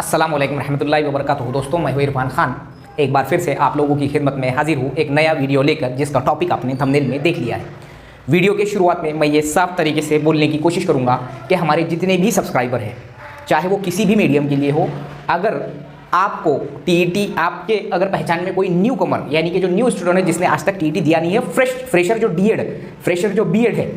अस्सलाम वालेकुम रहमतुल्लाहि व बरकातुहू। दोस्तों, मैं हूं इरफान खान, एक बार फिर से आप लोगों की खिदमत में हाजिर हूं एक नया वीडियो लेकर, जिसका टॉपिक आपने थंबनेल में देख लिया है। वीडियो के शुरुआत में मैं ये साफ तरीके से बोलने की कोशिश करूंगा कि हमारे जितने भी सब्सक्राइबर हैं, चाहे वो किसी भी मीडियम के लिए हो, अगर आपको टीईटी आपके अगर पहचान में कोई न्यू कमर यानी कि जो न्यू स्टूडेंट है जिसने आज तक टीईटी दिया नहीं है, फ्रेशर जो डीएड फ्रेशर जो बीएड है,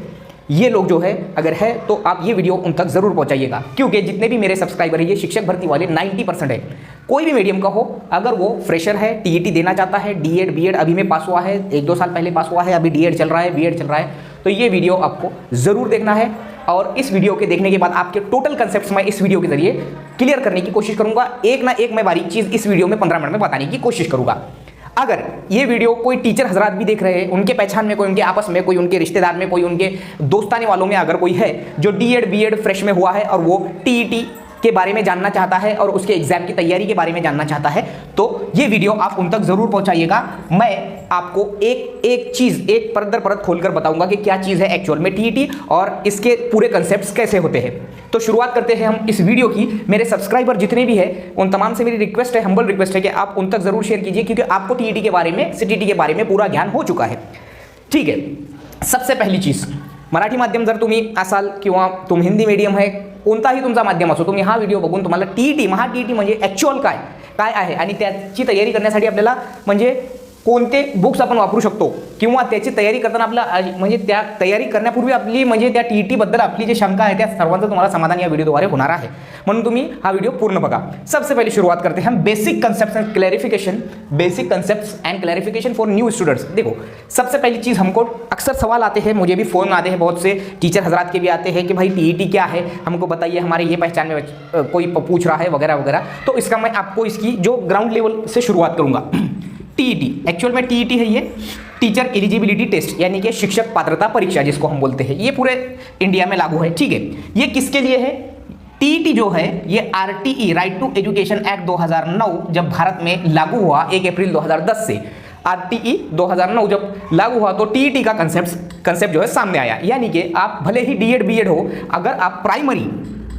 ये लोग जो है अगर है तो आप ये वीडियो उन तक ज़रूर पहुंचाइएगा, क्योंकि जितने भी मेरे सब्सक्राइबर है ये शिक्षक भर्ती वाले 90% है। कोई भी मीडियम का हो, अगर वो फ्रेशर है, टीईटी देना चाहता है, डीएड बीएड अभी में पास हुआ है, 1-2 साल पहले पास हुआ है, अभी डीएड चल रहा है, बीएड चल रहा है, तो ये वीडियो आपको ज़रूर देखना है। और इस वीडियो के देखने के बाद आपके टोटल कंसेप्ट्स मैं इस वीडियो के जरिए क्लियर करने की कोशिश करूंगा। एक ना एक मैं बारीक चीज़ इस वीडियो में 15 मिनट में बताने की कोशिश करूंगा। अगर ये वीडियो कोई टीचर हजरात भी देख रहे हैं, उनके पहचान में कोई, उनके आपस में कोई, उनके रिश्तेदार में कोई, उनके दोस्ताने वालों में अगर कोई है जो डीएड बीएड फ्रेश में हुआ है और वो टीईटी के बारे में जानना चाहता है और उसके एग्जाम की तैयारी के बारे में जानना चाहता है, तो ये वीडियो आप उन तक जरूर पहुंचाइएगा। मैं आपको एक चीज एक परत दर परत खोलकर बताऊंगा कि क्या चीज है एक्चुअल में टीईटी और इसके पूरे कंसेप्ट्स कैसे होते हैं। तो शुरुआत करते हैं हम इस वीडियो की। मेरे सब्सक्राइबर जितने भी हैं उन तमाम से मेरी रिक्वेस्ट है, हम्बल रिक्वेस्ट है कि आप उन तक जरूर शेयर कीजिए, क्योंकि आपको टीईटी के बारे में, सीटीटी के बारे में पूरा ज्ञान हो चुका है। ठीक है, सबसे पहिली चीज, मराठी माध्यम जर तुम्ही असाल किंवा तुम हिंदी मीडियम आहे, कोणताही तुमचा माध्यम असो, तुम्ही हा व्हिडिओ बघून तुम्हाला टीईटी महा टीईटी म्हणजे ॲक्च्युअल काय आहे आणि त्याची तयारी करण्यासाठी आपल्याला म्हणजे कोणते बुक्स आपण वापरू शकतो किंवा त्याची तयारी करताना आपला म्हणजे त्या तयारी करण्यापूर्वी आपली म्हणजे त्या टीईटी बद्दल आपली जी शंका आहे त्या सर्वांचं तुम्हाला समाधान या व्हिडिओद्वारे होणार आहे, म्हणून तुम्ही हा वीडियो पूर्ण बघा। सबसे पहले शुरुआत करते हैं हम basic concepts and clarification, basic concepts and clarification for new students. देखो, सबसे पहली चीज़, हमको अक्सर सवाल आते हैं, मुझे भी फ़ोन आते हैं, बहुत से टीचर हजरात के भी आते हैं कि भाई टीईटी क्या है, हमको बताइए, हमारे ये पहचान में कोई पूछ रहा है वगैरह वगैरह। तो इसका मैं आपको इसकी जो ग्राउंड लेवल से शुरुआत करूँगा। टीईटी एक्चुअल में टीईटी है ये टीचर एलिजिबिलिटी टेस्ट, यानी कि शिक्षक पात्रता परीक्षा जिसको हम बोलते हैं, ये पूरे इंडिया में लागू है। ठीक है, ये किसके लिए है? टीईटी जो है ये RTE right to education act 2009 जब भारत में लागू हुआ 1 अप्रैल 2010 से, आरटीई 2009 जब लागू हुआ तो टीईटी का कंसेप्ट जो है सामने आया। यानी कि आप भले ही डीएड बीएड हो, अगर आप प्राइमरी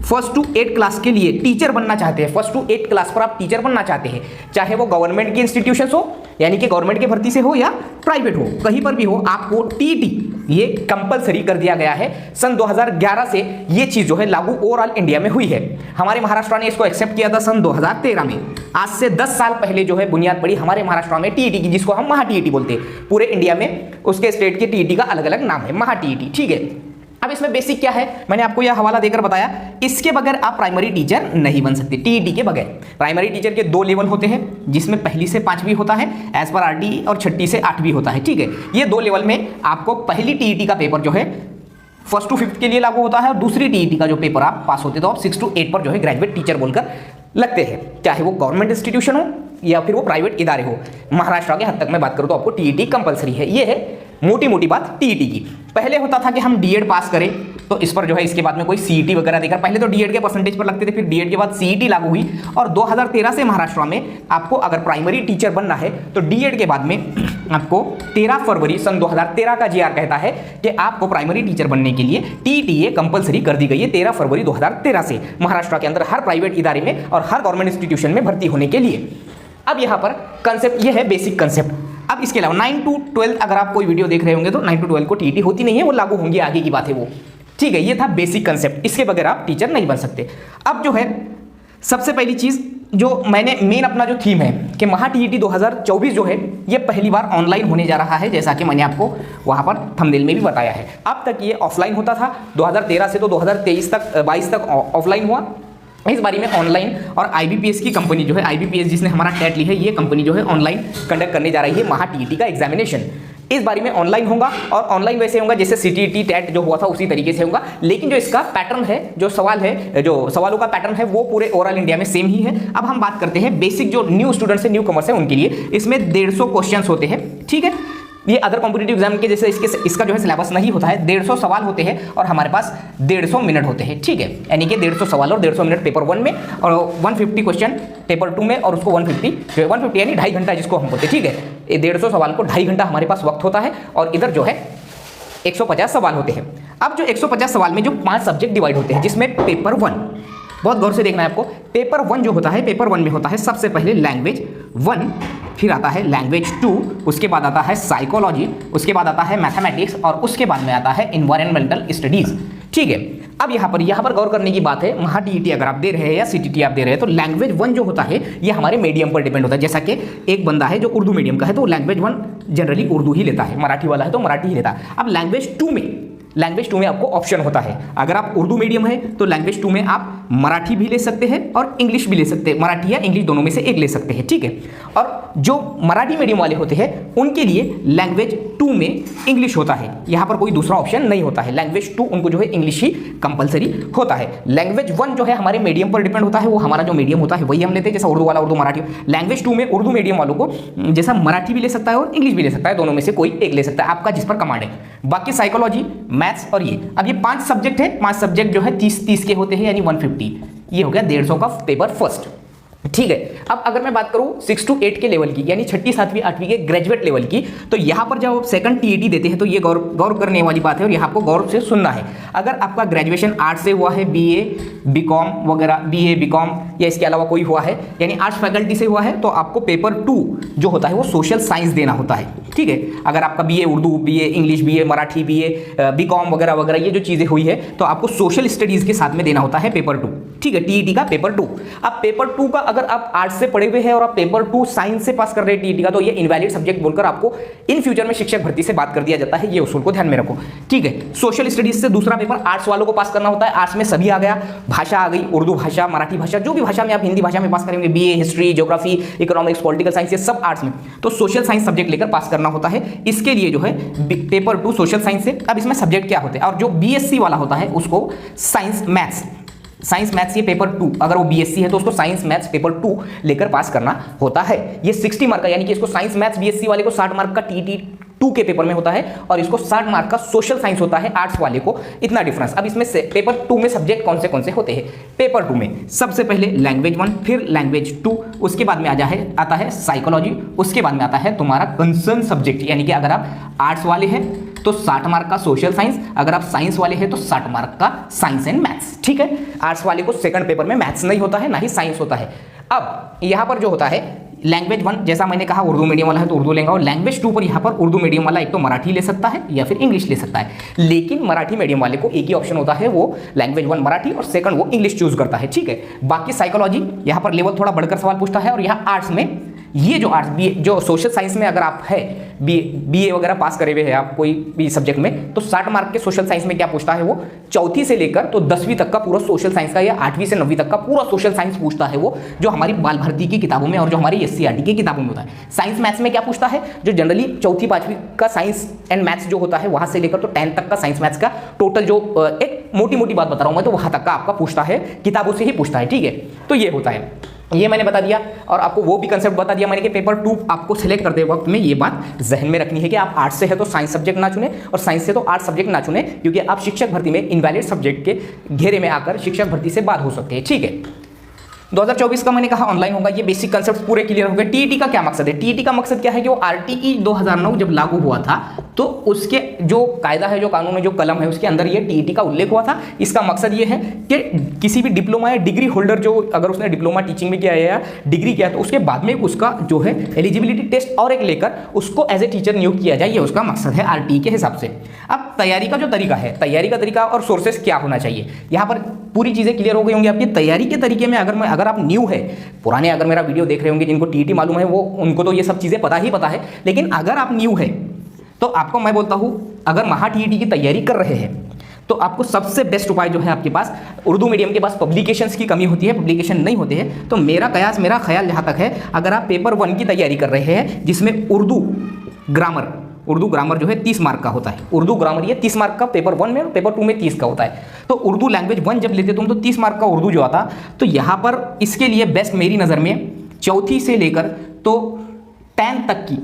1st to 8 क्लास के लिए टीचर बनना चाहते हैं, 1st to 8 क्लास पर आप टीचर बनना चाहते हैं, चाहे वो गवर्नमेंट की इंस्टीट्यूशन हो यानी कि गवर्नमेंट की भर्ती से हो या प्राइवेट हो, कहीं पर भी हो, आपको टीईटी ये कंपलसरी कर दिया गया है। सन 2011 से ये चीज जो है लागू ओवरऑल इंडिया में हुई है। हमारे महाराष्ट्र ने इसको एक्सेप्ट किया था सन 2013 में। आज से 10 साल पहले जो है बुनियाद पड़ी हमारे महाराष्ट्र में टीईटी की, जिसको हम महा टीईटी बोलते हैं। पूरे इंडिया में उसके स्टेट के टीईटी का अलग अलग नाम है, महा टीईटी। ठीक है, अब इसमें बेसिक क्या है मैंने आपको यह हवाला देकर बताया। इसके बगैर आप प्राइमरी टीचर नहीं बन सकते। टीईटी के बगैर प्राइमरी टीचर के 2 लेवल होते हैं, जिसमें पहली से 5वीं होता है एज पर आरटीई, और 6ठी से 8वीं होता है। ठीक है, ये 2 लेवल में आपको पहली टीईटी का पेपर जो है 1st to 5th के लिए लागू होता है, और दूसरी टीईटी का जो पेपर आप पास होते तो आप 6 to 8 पर जो है ग्रेजुएट टीचर बोलकर लगते हैं, चाहे वो गवर्नमेंट इंस्टीट्यूशन हो या फिर वो प्राइवेट इदारे हो। महाराष्ट्र के हद तक मैं बात करूँ तो आपको टीईटी कंपलसरी है। ये है मोटी मोटी बात टीईटी की। पहले होता था कि हम डीएड पास करें तो इस पर जो है इसके बाद में कोई सीईटी वगैरह देकर, पहले तो डीएड के परसेंटेज पर लगते थे, फिर डीएड के बाद सीईटी लागू हुई, और 2013 से महाराष्ट्र में आपको अगर प्राइमरी टीचर बनना है तो डीएड के बाद में आपको 13 फरवरी सन 2013 का जीआर कहता है कि आपको प्राइमरी टीचर बनने के लिए टीईटी ये कंपलसरी कर दी गई है 13 फरवरी 2013 से महाराष्ट्र के अंदर हर प्राइवेट इदारे में और हर गवर्नमेंट इंस्टीट्यूशन में भर्ती होने के लिए। अब यहाँ पर कंसेप्ट ये है बेसिक कंसेप्ट। अब इसके अलावा 9 to 12 अगर आप कोई वीडियो देख रहे होंगे तो 9 to 12 को टीईटी होती नहीं है, वो लागू होंगी, आगे की बात है वो। ठीक है, ये था बेसिक कंसेप्ट, इसके बगैर आप टीचर नहीं बन सकते। अब जो है सबसे पहली चीज़ जो मैंने मेन अपना जो थीम है कि महा टीईटी 2024 जो है ये पहली बार ऑनलाइन होने जा रहा है, जैसा कि मैंने आपको वहाँ पर थंबनेल में भी बताया है। अब तक ये ऑफलाइन होता था, 2013 से तो 2023 तक 22 तक ऑफलाइन हुआ। इस बारी में ऑनलाइन, और आईबीपीएस की कंपनी जो है, आईबीपीएस जिसने हमारा टेट ली है, ये कंपनी जो है ऑनलाइन कंडक्ट करने जा रही है महा टीईटी का एग्जामिनेशन। इस बारी में ऑनलाइन होगा, और ऑनलाइन वैसे होगा जैसे सीटीटी टेट जो हुआ था उसी तरीके से होगा, लेकिन जो इसका पैटर्न है, जो सवाल है, जो सवालों का पैटर्न है, वो पूरे ओवरऑल इंडिया में सेम ही है। अब हम बात करते हैं बेसिक जो न्यू स्टूडेंट्स है, न्यू कमर्स है, उनके लिए इसमें 150 क्वेश्चन होते हैं। ठीक है, ये अदर कॉम्पिटिटिव एग्जाम के जैसे इसका जो है सिलेबस नहीं होता है। 150 सवाल होते हैं और हमारे पास 150 मिनट होते हैं। ठीक है, यानी कि 150 सवाल और 150 मिनट पेपर 1 में, और 150 क्वेश्चन पेपर 2 में, और उसको 150 यानी 2.5 घंटा जिसको हम बोलते हैं। ठीक है, ये 150 सवाल को 2.5 घंटा हमारे पास वक्त होता है, और इधर जो है 150 सवाल होते हैं। अब जो 150 सवाल में जो 5 सब्जेक्ट डिवाइड होते हैं, जिसमें पेपर 1 बहुत गौर से देखना है आपको। पेपर 1 जो होता है, पेपर 1 में होता है सबसे पहले लैंग्वेज 1, फिर आता है लैंग्वेज 2, उसके बाद आता है साइकोलॉजी, उसके बाद आता है मैथमेटिक्स और उसके बाद में आता है इन्वायरमेंटल स्टडीज। ठीक है, अब यहाँ पर गौर करने की बात है, महा टीईटी अगर आप दे रहे हैं या सीटीटी आप दे रहे हैं तो लैंग्वेज 1 जो होता है ये हमारे मीडियम पर डिपेंड होता है। जैसा कि एक बंदा है जो उर्दू मीडियम का है तो लैंग्वेज 1 जनरली उर्दू ही लेता है, मराठी वाला है तो मराठी ही लेता है। अब लैंग्वेज 2 में आपको ऑप्शन होता है, अगर आप उर्दू मीडियम है तो लैंग्वेज 2 में आप मराठी भी ले सकते हैं और इंग्लिश भी ले सकते हैं, मराठी या इंग्लिश दोनों में से एक ले सकते हैं। ठीक है, और जो मराठी मीडियम वाले होते हैं उनके लिए लैंग्वेज 2 में इंग्लिश होता है, यहाँ पर कोई दूसरा ऑप्शन नहीं होता है। लैंग्वेज 2 उनको जो है इंग्लिश ही कंपलसरी होता है। लैंग्वेज 1 जो है हमारे मीडियम पर डिपेंड होता है, वो हमारा जो मीडियम होता है वही हम लेते हैं, जैसा उर्दू वाला उर्दू मराठी। लैंग्वेज 2 में उर्दू मीडियम वालों को जैसा मराठी भी ले सकता है और इंग्लिश भी ले सकता है, दोनों में से कोई एक ले सकता है, आपका जिस पर कमांड है। बाकी साइकोलॉजी, मैथ्स और ये, अब ये 5 सब्जेक्ट है, 5 सब्जेक्ट जो है 30 के होते हैं यानी 150, ये हो गया 150 का पेपर फर्स्ट। ठीक है, अब अगर मैं बात करूं 6 to 8 के लेवल की यानी 6ठी 7वीं 8वीं के ग्रेजुएट लेवल की, तो यहां पर जब सेकंड टीईटी देते हैं तो ये गौर करने वाली बात है और यहां आपको गौर से सुनना है। अगर आपका ग्रेजुएशन आर्ट्स से हुआ है, बीए बीकॉम वगैरह, बीए बीकॉम या इसके अलावा कोई हुआ है यानी आर्ट्स फैकल्टी से हुआ है तो आपको पेपर 2 जो होता है वो सोशल साइंस देना होता है। ठीक है, अगर आपका BA Urdu, BA English, BA Marathi, BA BCom वगैरह वगैरह ये जो चीज़ें हुई है तो आपको सोशल स्टडीज़ के साथ में देना होता है पेपर 2। ठीक है, टीईटी का पेपर 2। अब पेपर 2 का अगर आप आर्ट्स से पढ़े हुए हैं और आप पेपर 2 साइंस से पास कर रहे हैं टीईटी का तो ये इनवैलिड सब्जेक्ट बोलकर आपको इन फ्यूचर में शिक्षक भर्ती से बात कर दिया जाता है, ये उसूल को ध्यान में रखो। ठीक है, सोशल स्टडीज से दूसरा पेपर आर्ट्स वालों को पास करना होता है। आर्ट्स में सभी आ गया, भाषा आ गई, उर्दू भाषा, मराठी भाषा, जो भी भाषा में आप हिंदी भाषा में पास करेंगे, BA history, geography, economics, political science, ये सब आर्ट्स में, तो सोशल साइंस सब्जेक्ट लेकर पास करना होता है। इसके लिए जो है पेपर 2 सोशल साइंस से। अब इसमें सब्जेक्ट क्या होते हैं, और जो बीएससी वाला होता है उसको साइंस मैथ्स ये पेपर 2, अगर वो बीएससी है तो उसको साइंस मैथ्स पेपर 2 लेकर पास करना होता है। ये 60 मार्क का, यानी कि इसको साइंस मैथ्स बीएससी वाले को 60 मार्क का टीटी 2 के पेपर में होता है और इसको 60 मार्क का सोशल साइंस होता है आर्ट्स वाले को, इतना डिफरेंस। अब इसमें से पेपर 2 में सब्जेक्ट कौन से होते हैं। पेपर 2 में सबसे पहले लैंग्वेज 1, फिर लैंग्वेज 2, उसके बाद में आता है साइकोलॉजी, उसके बाद में आता है तुम्हारा कंसर्न सब्जेक्ट, यानी कि अगर आप आर्ट्स वाले हैं तो 60 मार्क का सोशल साइंस, अगर आप साइंस वाले हैं तो 60 मार्क का साइंस एंड मैथ्स। ठीक है, आर्ट्स वाले को सेकंड पेपर में मैथ्स नहीं होता है, ना ही साइंस होता है। अब यहां पर जो होता है लैंग्वेज 1, जैसा मैंने कहा उर्दू मीडियम वाला है तो उर्दू लेगा, और लैंग्वेज 2 पर यहाँ पर उर्दू मीडियम वाला एक तो मराठी ले सकता है या फिर इंग्लिश ले सकता है, लेकिन मराठी मीडियम वाले को एक ही ऑप्शन होता है, वो लैंग्वेज 1 मराठी और सेकंड वो इंग्लिश चूज करता है। ठीक है, बाकी साइकोलॉजी यहाँ पर लेवल थोड़ा बढ़कर सवाल पूछता है, और यहाँ आर्ट्स में ये जो आर्ट्स बी जो सोशल साइंस में अगर आप है बीए वगैरह पास करे हुए हैं आप कोई भी सब्जेक्ट में, तो 60 मार्क के सोशल साइंस में क्या पूछता है, वो 4वीं से लेकर तो 10वीं तक का पूरा सोशल साइंस का या 8वीं से 9वीं तक का पूरा सोशल साइंस पूछता है, वो जो हमारी बाल भारती की किताबों में और जो हमारी एससीईआरटी की किताबों में होता है। साइंस मैथ्स में क्या पूछता है, जो जनरली 4वीं 5वीं का साइंस एंड मैथ्स जो होता है वहां से लेकर तो 10th तक का साइंस मैथ्स का टोटल जो एक मोटी मोटी बात बता रहा हूं मैं, तो वहां तक का आपका पूछता है, किताबों से ही पूछता है। ठीक है, तो ये होता है, ये मैंने बता दिया और आपको वो भी कंसेप्ट बता दिया मैंने कि पेपर 2 आपको सिलेक्ट करते वक्त में ये बात जहन में रखनी है कि आप आर्ट्स से है तो साइंस सब्जेक्ट ना चुने और साइंस से तो आर्ट्स सब्जेक्ट ना चुने, क्योंकि आप शिक्षक भर्ती में इनवैलिड सब्जेक्ट के घेरे में आकर शिक्षक भर्ती से बात हो सकते हैं। ठीक है, 2024 का मैंने कहा ऑनलाइन होगा, ये बेसिक कंसेप्ट पूरे क्लियर हो गए। टीईटी का क्या मकसद है, टीईटी का मकसद क्या है कि वो आरटीई 2009 जब लागू हुआ था तो उसके जो कायदा है, जो कानून है, जो कलम है, उसके अंदर ये टीईटी का उल्लेख हुआ था। इसका मकसद ये है कि किसी भी डिप्लोमा या डिग्री होल्डर जो अगर उसने डिप्लोमा टीचिंग में किया है या डिग्री किया तो उसके बाद में उसका जो है एलिजिबिलिटी टेस्ट और एक लेकर उसको एज ए टीचर नियुक्त किया जाए, ये उसका मकसद है आरटीई के हिसाब से। अब तैयारी का जो तरीका है, तैयारी का तरीका और सोर्सेस क्या होना चाहिए, यहाँ पर पूरी चीज़ें क्लियर हो गई होंगी आपकी। तैयारी के तरीके में अगर आप न्यू है, पुराने अगर मेरा वीडियो देख रहे होंगे जिनको टीईटी मालूम है वो उनको तो ये सब चीज़ें पता है, लेकिन अगर आप न्यू है तो आपको मैं बोलता हूँ अगर महा टीईटी की तैयारी कर रहे हैं तो आपको सबसे बेस्ट उपाय जो है, आपके पास उर्दू मीडियम के पास पब्लिकेशंस की कमी होती है, पब्लिकेशन नहीं होते हैं, तो मेरा ख्याल जहाँ तक है अगर आप पेपर 1 की तैयारी कर रहे हैं जिसमें उर्दू ग्रामर जो है 30 मार्क का होता है, उर्दू ग्रामर ये 30 मार्क का पेपर 1 में और पेपर 2 में 30 का होता है, तो उर्दू लैंग्वेज 1 जब लेते तुम तो 30 मार्क का उर्दू जो आता, तो यहाँ पर इसके लिए बेस्ट मेरी नज़र में 4वीं से लेकर तो 10th तक की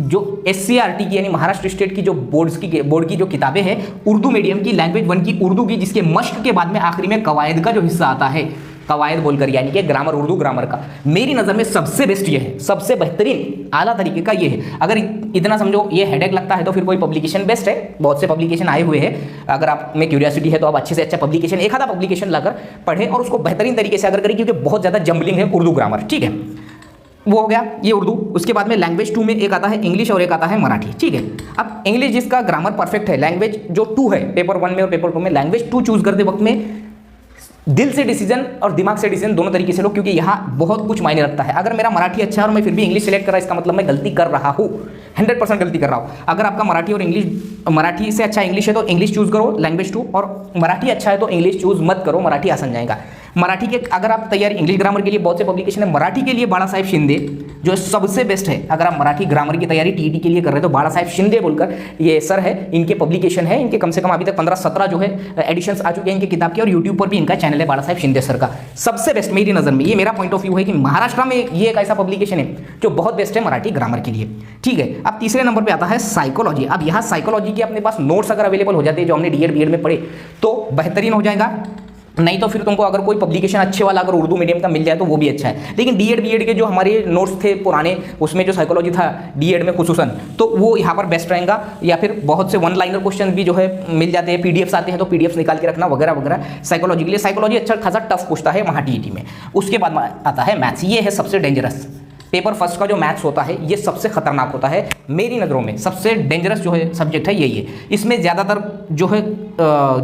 जो एससीईआरटी की यानी महाराष्ट्र स्टेट की जो बोर्ड की जो किताबें हैं उर्दू मीडियम की, लैंग्वेज 1 की उर्दू की, जिसके मश्क के बाद में आखिरी में कवायद का जो हिस्सा आता है, कवायद बोलकर, यानी कि ग्रामर, उर्दू ग्रामर का मेरी नज़र में सबसे बेस्ट ये है, सबसे बेहतरीन आला तरीके का ये है। अगर इतना समझो ये हेडेक लगता है तो फिर कोई पब्लिकेशन बेस्ट है, बहुत से पब्लिकेशन आए हुए हैं। अगर आप में क्यूरियोसिटी है तो आप अच्छे से अच्छा पब्लिकेशन, एक आधा पब्लिकेशन लाकर पढ़ें और उसको बेहतरीन तरीके से अगर करें, क्योंकि बहुत ज़्यादा जम्बलिंग है उर्दू ग्रामर, ठीक है। वो हो गया ये उर्दू। उसके बाद में लैंग्वेज 2 में एक आता है इंग्लिश और एक आता है मराठी, ठीक है। अब इंग्लिश जिसका ग्रामर परफेक्ट है, लैंग्वेज जो 2 है पेपर 1 में और पेपर 2 में, लैंग्वेज 2 चूज करते वक्त में दिल से डिसीजन और दिमाग से डिसीजन दोनों तरीके से लो, क्योंकि यहाँ बहुत कुछ मायने रखता है। अगर मेरा मराठी अच्छा है और मैं फिर भी इंग्लिश सेलेक्ट कर रहा, इसका मतलब मैं गलती कर रहा हूँ, 100% गलती कर रहा हूँ। अगर आपका मराठी और इंग्लिश, मराठी से अच्छा इंग्लिश है तो इंग्लिश चूज करो लैंग्वेज 2, और मराठी अच्छा है तो इंग्लिश चूज मत करो, मराठी आसान जाएगा। मराठी के अगर आप तैयारी इंग्लिश ग्रामर के लिए बहुत से पब्लिकेशन है, मराठी के लिए बाला साहेब शिंदे जो सबसे बेस्ट है। अगर आप मराठी ग्रामर की तैयारी टीईटी के लिए कर रहे हैं तो बाला साहेब शिंदे बोलकर ये सर है, इनके पब्लिकेशन है, इनके कम से कम अभी तक 15-17 जो है एडिशंस आ चुके हैं इनकी किताब के, और यूट्यूब पर भी इनका चैनल है बाला साहेब शिंदे सर का, सबसे बेस्ट मेरी नज़र में। ये मेरा पॉइंट ऑफ व्यू है कि महाराष्ट्र में ये एक ऐसा पब्लिकेशन है जो बहुत बेस्ट है मराठी ग्रामर के लिए, ठीक है। अब तीसरे नंबर पर आता है साइकोलॉजी। अब यहाँ साइकोलॉजी के अपने पास नोट्स अगर अवेलेबल हो जाते हैं जो हमने डीएड बीएड में पढ़े तो बेहतरीन हो जाएगा, नहीं तो फिर तुमको अगर कोई पब्लिकेशन अच्छे वाला अगर उर्दू मीडियम का मिल जाए तो वो भी अच्छा है। लेकिन डीएड बीएड के जो हमारे नोट्स थे पुराने, उसमें जो साइकोलॉजी था डीएड में खुसूसन, तो वो यहाँ पर बेस्ट रहेगा। या फिर बहुत से 1 लाइनर क्वेश्चन भी जो है मिल जाते हैं, पीडीएफ्स आते हैं तो पीडीएफ्स निकाल के रखना वगैरह वगैरह। साइकोलॉजी के लिए साइकोलॉजी अच्छा खासा टफ पूछता है वहाँ टीईटी में। उसके बाद आता है मैथ्स, ये है सबसे डेंजरस। पेपर फर्स्ट का जो मैथ्स होता है ये सबसे खतरनाक होता है मेरी नज़रों में, सबसे डेंजरस जो है सब्जेक्ट है यही है। इसमें ज़्यादातर जो है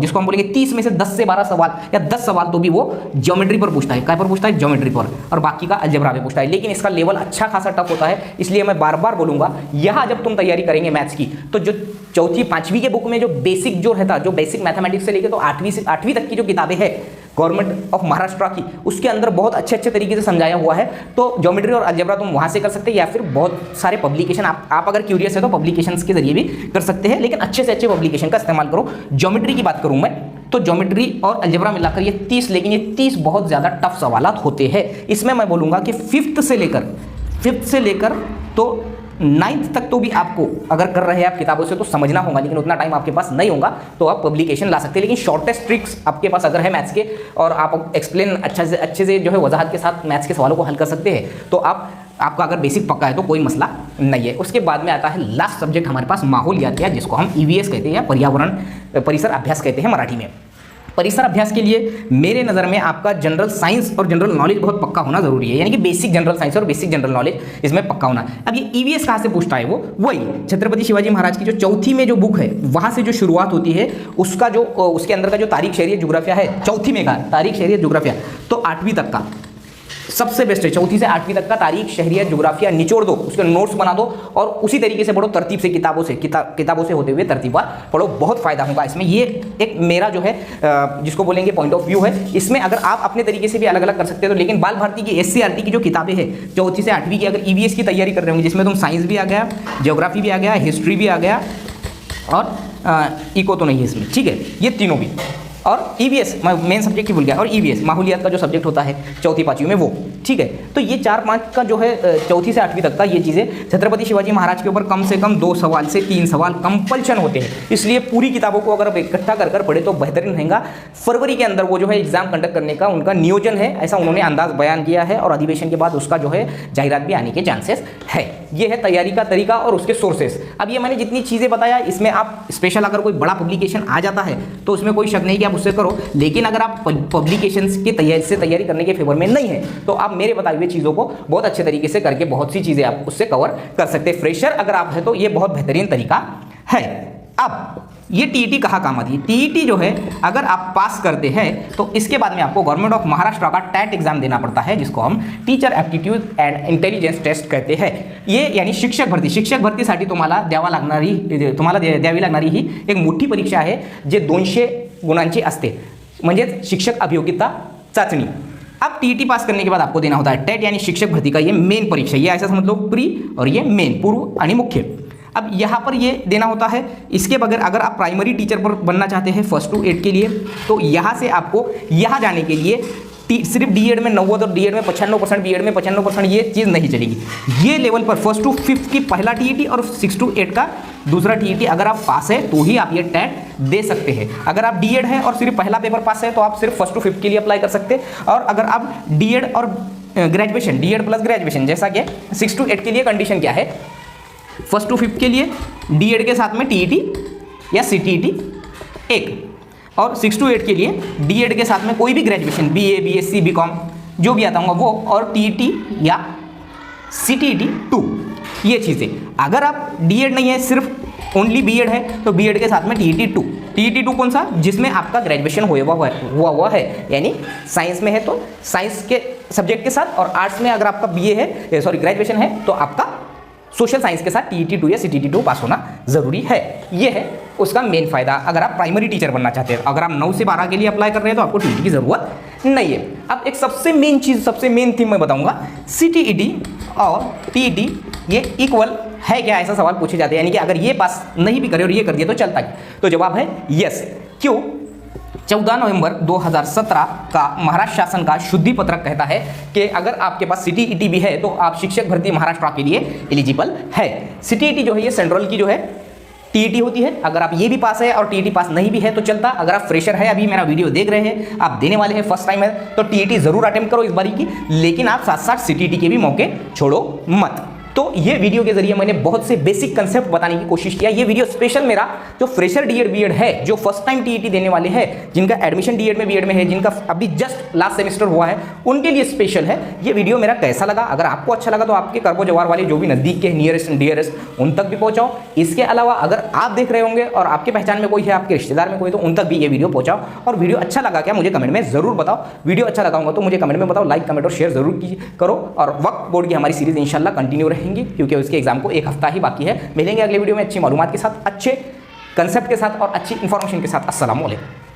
जिसको हम बोलेंगे 30 में से 10 से 12 सवाल या 10 सवाल तो भी वो ज्योमेट्री पर पूछता है। क्या पर पूछता है? ज्योमेट्री पर, और बाकी का अलजेब्रा पे पूछता है। लेकिन इसका लेवल अच्छा खासा टफ होता है, इसलिए मैं बार बार बोलूँगा यहाँ जब तुम तैयारी करेंगे मैथ्स की तो जो 4वीं 5वीं के बुक में जो बेसिक जो रहता, जो बेसिक मैथमेटिक्स से लेकर तो 8वीं तक की जो किताबें हैं गवर्नमेंट ऑफ महाराष्ट्र की, उसके अंदर बहुत अच्छे तरीके से समझाया हुआ है। तो ज्योमेट्री और अलजेब्रा तुम वहाँ से कर सकते हैं, या फिर बहुत सारे पब्लिकेशन आप अगर क्यूरियस है तो पब्लिकेशंस के जरिए भी कर सकते हैं, लेकिन अच्छे से अच्छे पब्लिकेशन का इस्तेमाल करो। ज्योमेट्री की बात करूँ मैं तो ज्योमेट्री और अलजेब्रा मिलाकर ये 30, लेकिन ये 30 बहुत ज़्यादा टफ सवालात होते हैं। इसमें मैं बोलूँगा कि 5th से लेकर तो 9th तक तो भी आपको अगर कर रहे हैं आप किताबों से तो समझना होगा, लेकिन उतना टाइम आपके पास नहीं होगा तो आप पब्लिकेशन ला सकते हैं। लेकिन शॉर्टेस्ट ट्रिक्स आपके पास अगर है मैथ्स के और आप एक्सप्लेन अच्छे से जो है वजाहत के साथ मैथ्स के सवालों को हल कर सकते हैं तो आपका अगर बेसिक पक्का है तो कोई मसला नहीं है। उसके बाद में आता है लास्ट सब्जेक्ट हमारे पास माहौलियात, जिसको हम ईवीएस कहते हैं या पर्यावरण परिसर अभ्यास कहते हैं मराठी में। परिसर अभ्यास के लिए मेरे नज़र में आपका जनरल साइंस और जनरल नॉलेज बहुत पक्का होना जरूरी है, यानी कि बेसिक जनरल साइंस और बेसिक जनरल नॉलेज इसमें पक्का होना। अब ये ईवीएस कहाँ से पूछता है? वो वही छत्रपति शिवाजी महाराज की जो 4थी में जो बुक है वहाँ से जो शुरुआत होती है, उसका जो उसके अंदर का जो तारीख शहरियत जोग्राफिया है, 4थी में का तारीख शहरियत जोग्राफिया तो 8वीं तक का सबसे बेस्ट है। 4थी से 8वीं तक का तारीख शहरियत जोग्राफिया निचोड़ दो, उसके नोट्स बना दो और उसी तरीके से पढ़ो, तरतीब से किताबों से होते हुए तरतीबवार पढ़ो, बहुत फायदा होगा इसमें। ये एक मेरा जो है जिसको बोलेंगे पॉइंट ऑफ व्यू है। इसमें अगर आप अपने तरीके से भी अलग अलग कर सकते हो तो, लेकिन बाल भारती की SCRT की जो किताबें हैं 4थी से 8वीं की, अगर ईवीएस की तैयारी कर रहे होंगे जिसमें तुम साइंस भी आ गया, ज्योग्राफी भी आ गया, हिस्ट्री भी आ गया और इको तो नहीं है इसमें, ठीक है, ये तीनों भी, और ईवीएस मैं मेन सब्जेक्ट ही भूल गया, और ईवीएस माहौलियात का जो सब्जेक्ट होता है 4वीं 5वीं में वो, ठीक है। तो ये 4-5 का जो है 4थी से 8वीं तक का ये चीज़ें छत्रपति शिवाजी महाराज के ऊपर कम से कम 2 सवाल से 3 सवाल कंपल्शन होते हैं, इसलिए पूरी किताबों को अगर इकट्ठा कर पढ़े तो बेहतरीन रहेगा। फरवरी के अंदर वो जो है एग्जाम कंडक्ट करने का उनका नियोजन है, ऐसा उन्होंने अंदाज बयान किया है, और अधिवेशन के बाद उसका जो है जाहिरात भी आने के चांसेस है। ये है तैयारी का तरीका और उसके सोर्सेस। अब ये मैंने जितनी चीज़ें बताया इसमें आप स्पेशल अगर कोई बड़ा पब्लिकेशन आ जाता है तो उसमें कोई शक नहीं कि आप उससे करो, लेकिन अगर आप पब्लिकेशंस की तैयारी करने के फेवर में नहीं है तो आप मेरे बताए हुए चीज़ों को बहुत अच्छे तरीके से करके बहुत सी चीज़ें आप उससे कवर कर सकते हैं। फ्रेशर अगर आप है तो ये बहुत बेहतरीन तरीका है। अब ये टीईटी कहाँ काम आती है? टीईटी जो है अगर आप पास करते हैं तो इसके बाद में आपको गवर्नमेंट ऑफ महाराष्ट्र का टैट एग्जाम देना पड़ता है, जिसको हम teacher aptitude and intelligence test कहते हैं। ये यानी शिक्षक भरतीसाठी तुम्हाला द्यावी लागणारी ही एक मोठी परीक्षा आहे जे 200 गुणांची असते, म्हणजे शिक्षक अभियोगिता चाचणी। अब टीईटी पास करने के बाद आपको देना होता है टेट, यानी शिक्षक भर्ती का ये मेन परीक्षा, ये ऐसा समझ लो प्री और ये मेन, पूर्व आणि मुख्य। अब यहाँ पर ये देना होता है। इसके बगैर अगर आप प्राइमरी टीचर पर बनना चाहते हैं 1st to 8 के लिए तो यहाँ से आपको यहाँ जाने के लिए सिर्फ डीएड में 90 और डीएड में 95%, बीएड में 95%, ये चीज़ नहीं चलेगी। ये लेवल पर 1 to 5 की पहला टीईटी और 6 to 8 का दूसरा टीईटी अगर आप पास है तो ही आप ये टेट दे सकते हैं। अगर आप डीएड है और सिर्फ पहला पेपर पास है तो आप सिर्फ 1 to 5 के लिए अप्लाई कर सकते हैं। और अगर आप डीएड और ग्रेजुएशन, डीएड प्लस ग्रेजुएशन, जैसा कि 6 to 8 के लिए कंडीशन क्या है, 1 to 5 के लिए डीएड के साथ में टीईटी या सीटीईटी एक, और 6 to 8 के लिए डीएड के साथ में कोई भी ग्रेजुएशन, बीए, बीएससी, बीकॉम जो भी आता होगा वो, और टीईटी या सीटीईटी 2, ये चीज़ें। अगर आप डीएड नहीं है, सिर्फ ओनली बीएड है, तो बीएड के साथ में टीईटी 2। टीईटी 2 कौन सा? जिसमें आपका ग्रेजुएशन हुआ है, यानी साइंस में है तो साइंस के सब्जेक्ट के साथ, और आर्ट्स में अगर आपका बीए है, सॉरी ग्रेजुएशन है, तो आपका सोशल साइंस के साथ टीईटी 2 या सीटीईटी 2 पास होना जरूरी है। ये है उसका मेन फायदा अगर आप प्राइमरी टीचर बनना चाहते हैं। अगर आप 9 से 12 के लिए अप्लाई कर रहे हैं तो आपको टीईटी की जरूरत नहीं है। अब एक सबसे मेन चीज, सबसे मेन थीम मैं बताऊंगा, सीटीईटी और टीईटी ये इक्वल है क्या, ऐसा सवाल पूछे जाते हैं। यानी कि अगर ये पास नहीं भी करे और ये कर दिया तो चलता है? तो जवाब है यस। क्यों? 14 नवंबर 2017 का महाराष्ट्र शासन का शुद्धि पत्रक कहता है कि अगर आपके पास सीटीईटी भी है तो आप शिक्षक भर्ती महाराष्ट्र के लिए एलिजिबल है। सीटीईटी जो है ये सेंट्रल की जो है टीईटी होती है। अगर आप ये भी पास है और टीईटी पास नहीं भी है तो चलता। अगर आप फ्रेशर है, अभी मेरा वीडियो देख रहे हैं, आप देने वाले हैं, फर्स्ट टाइम है, तो टीईटी जरूर अटेम्प्ट करो इस बारी की, लेकिन आप साथ साथ सीटीईटी के भी मौके छोड़ो मत। तो ये वीडियो के जरिए मैंने बहुत से बेसिक कंसेप्ट बताने की कोशिश किया। ये वीडियो स्पेशल मेरा जो फ्रेशर डीएड बीएड है, जो फर्स्ट टाइम टीईटी देने वाले हैं, जिनका एडमिशन डीएड में बीएड में है, जिनका अभी जस्ट लास्ट सेमेस्टर हुआ है, उनके लिए स्पेशल है। ये वीडियो मेरा कैसा लगा? अगर आपको अच्छा लगा तो आपके करबो जवार वाले जो भी नजदीक के नियरेस्ट एंड डियरेस्ट उन तक भी पहुंचाओ। इसके अलावा अगर आप देख रहे होंगे और आपके पहचान में कोई है, आपके रिश्तेदार में कोई, तो उन तक भी ये वीडियो पहुंचाओ। और वीडियो अच्छा लगा क्या मुझे कमेंट में जरूर बताओ। वीडियो अच्छा लगा होगा तो मुझे कमेंट में बताओ, लाइक कमेंट और शेयर जरूर करो। और वक्त बोर्ड की हमारी सीरीज इंशाल्लाह कंटिन्यू रहेंगी, क्योंकि उसके एग्जाम को 1 हफ्ता ही बाकी है। मिलेंगे अगले वीडियो में अच्छी मालूमात के साथ, अच्छे कंसेप्ट के साथ और अच्छी इंफॉर्मेशन के साथ। अस्सलाम वालेकुम।